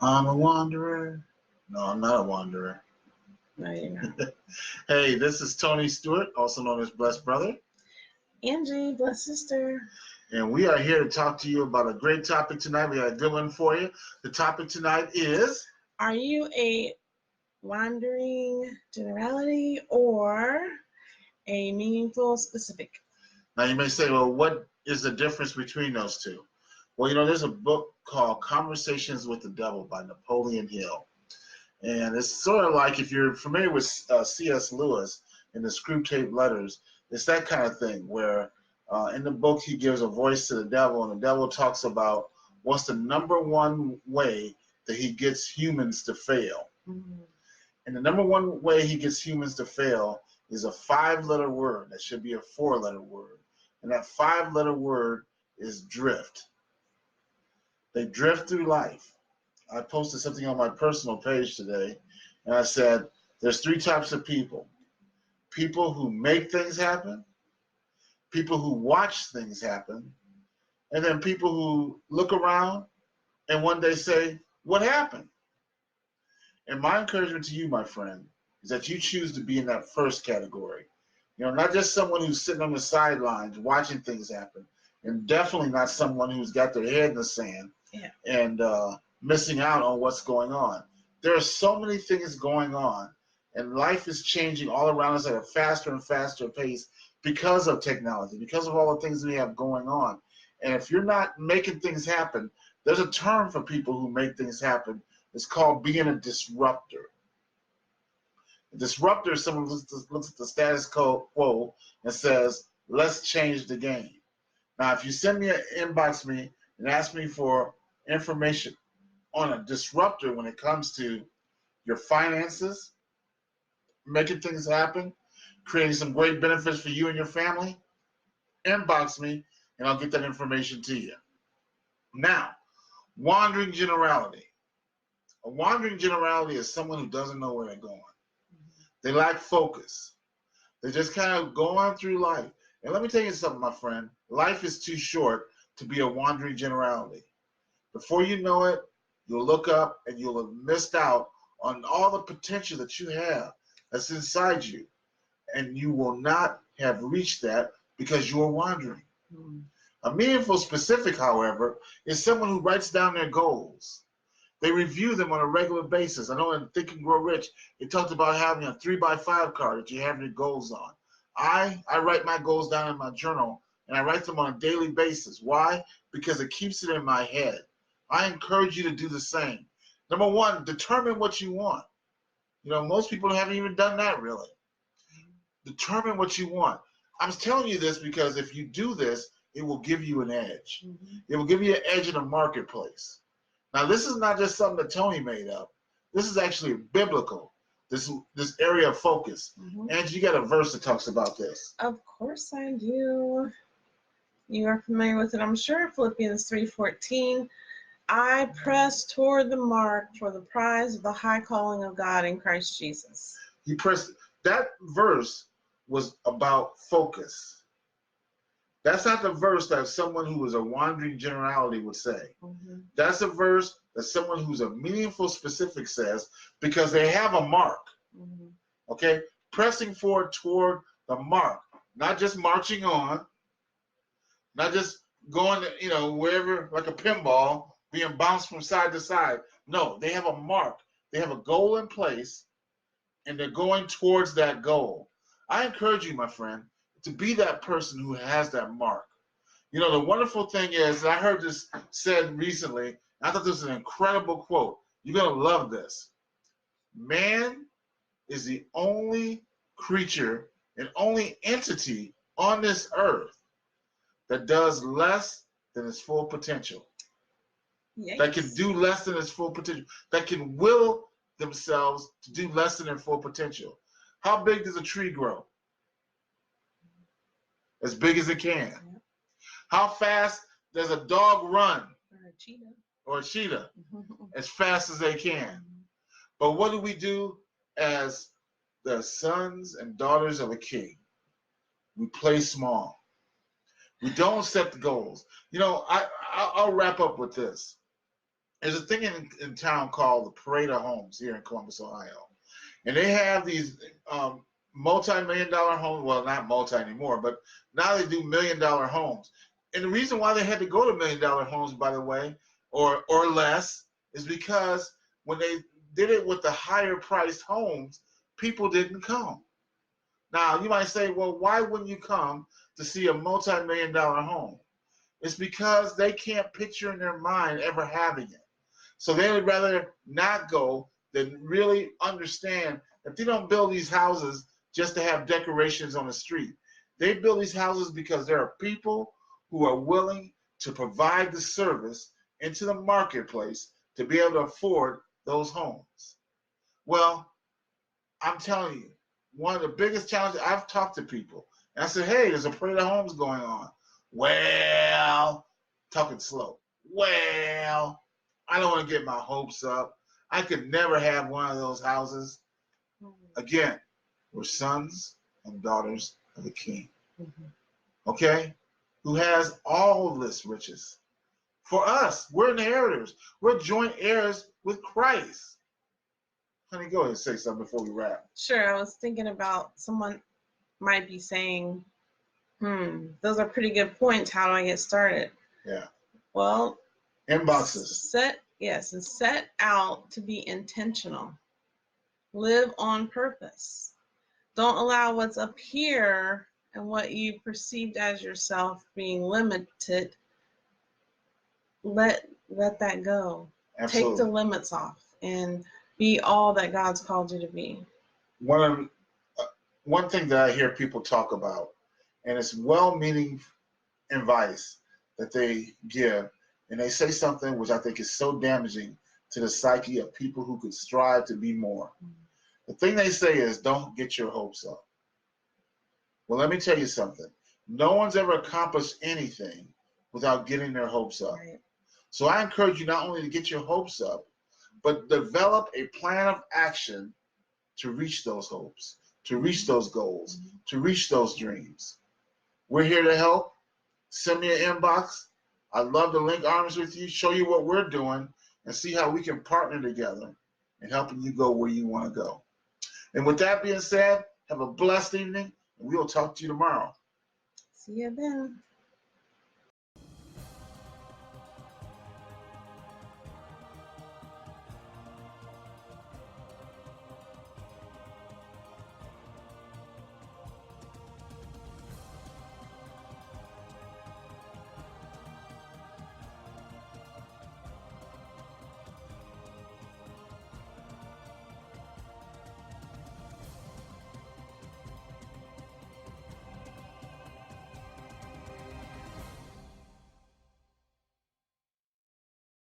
I'm a wanderer. No, I'm not a wanderer. No, you're not. Hey, this is Tony Stewart, also known as Blessed Brother, Angie, bless sister. and we are here to talk to you about a great topic tonight. We got a good one for you. The topic tonight is Are you a wandering generality or a meaningful specific? now you may say, well, what is the difference between those two? Well, there's a book called Conversations with the Devil by Napoleon Hill. And it's sort of like if you're familiar with C.S. Lewis in the Screw Tape Letters, it's that kind of thing where in the book he gives a voice to the devil, and the devil talks about what's the number one way that he gets humans to fail. Mm-hmm. And the number one way he gets humans to fail is a 5-letter word that should be a 4-letter word. And that 5-letter word is drift. They drift through life. I posted something on my personal page today, and I said, there's 3 types of people. People who make things happen, people who watch things happen, and then people who look around and one day say, what happened? And my encouragement to you, my friend, is that you choose to be in that first category. Not just someone who's sitting on the sidelines watching things happen, and definitely not someone who's got their head in the sand and missing out on what's going on. There are so many things going on, and life is changing all around us at a faster and faster pace because of technology, because of all the things we have going on. And if you're not making things happen, there's a term for people who make things happen. It's called being a disruptor. A disruptor is someone who looks at the status quo and says, let's change the game. Now, if you send me inbox me and ask me for information on a disruptor when it comes to your finances, making things happen, creating some great benefits for you and your family, inbox me and I'll get that information to you. Now, wandering generality. A wandering generality is someone who doesn't know where they're going. They lack focus. They just kind of go on through life. And let me tell you something, my friend. Life is too short to be a wandering generality. Before you know it, you'll look up and you'll have missed out on all the potential that you have that's inside you. And you will not have reached that because you are wandering. Mm-hmm. A meaningful specific, however, is someone who writes down their goals. They review them on a regular basis. I know in Think and Grow Rich, it talked about having a 3x5 card that you have your goals on. I write my goals down in my journal, and I write them on a daily basis. Why? Because it keeps it in my head. I encourage you to do the same. Number 1, determine what you want. Most people haven't even done that really. Determine what you want. I'm telling you this because if you do this, it will give you an edge. Mm-hmm. It will give you an edge in the marketplace. Now, this is not just something that Tony made up. This is actually biblical, this area of focus. Mm-hmm. Angie, you got a verse that talks about this. Of course I do. You are familiar with it, I'm sure. Philippians 3:14. I press toward the mark for the prize of the high calling of God in Christ Jesus. That verse was about focus. That's not the verse that someone who is a wandering generality would say. Mm-hmm. That's a verse that someone who's a meaningful specific says because they have a mark. Mm-hmm. Okay? Pressing forward toward the mark. Not just marching on. Not just going, wherever, like a pinball, being bounced from side to side. No, they have a mark. They have a goal in place, and they're going towards that goal. I encourage you, my friend, to be that person who has that mark. The wonderful thing is, I heard this said recently, I thought this was an incredible quote. You're going to love this. Man is the only creature and only entity on this earth that does less than its full potential. Yikes. That can do less than its full potential. That can will themselves to do less than their full potential. How big does a tree grow? As big as it can. Yeah. How fast does a dog run? Or a cheetah. As fast as they can. But what do we do as the sons and daughters of a king? We play small. We don't set the goals. I'll wrap up with this. There's a thing in town called the Parade of Homes here in Columbus, Ohio. And they have these multi-million-dollar homes. Well, not multi anymore, but now they do million-dollar homes. And the reason why they had to go to million-dollar homes, by the way, or less, is because when they did it with the higher-priced homes, people didn't come. Now, you might say, well, why wouldn't you come to see a multi-million-dollar home? It's because they can't picture in their mind ever having it. So they would rather not go than really understand that they don't build these houses just to have decorations on the street. They build these houses because there are people who are willing to provide the service into the marketplace to be able to afford those homes. Well, I'm telling you, one of the biggest challenges, I've talked to people, and I said, hey, there's a parade of homes going on. Well, talking slow. Well, I don't want to get my hopes up. I could never have one of those houses. Again, we're sons and daughters of the King. Okay? Who has all this riches. For us, we're inheritors. We're joint heirs with Christ. Honey, go ahead and say something before we wrap. Sure, I was thinking about someone might be saying, those are pretty good points. How do I get started? Yeah. Well, inboxes. Set out to be intentional. Live on purpose. Don't allow what's up here and what you perceived as yourself being limited. Let that go. Absolutely. Take the limits off and be all that God's called you to be. One thing that I hear people talk about, and it's well-meaning advice that they give, and they say something which I think is so damaging to the psyche of people who could strive to be more. The thing they say is, don't get your hopes up. Well, let me tell you something. No one's ever accomplished anything without getting their hopes up. Right. So I encourage you not only to get your hopes up, but develop a plan of action to reach those hopes, to reach those goals, to reach those dreams. We're here to help. Send me an inbox. I'd love to link arms with you, show you what we're doing, and see how we can partner together in helping you go where you want to go. And with that being said, have a blessed evening, and we'll talk to you tomorrow. See you then.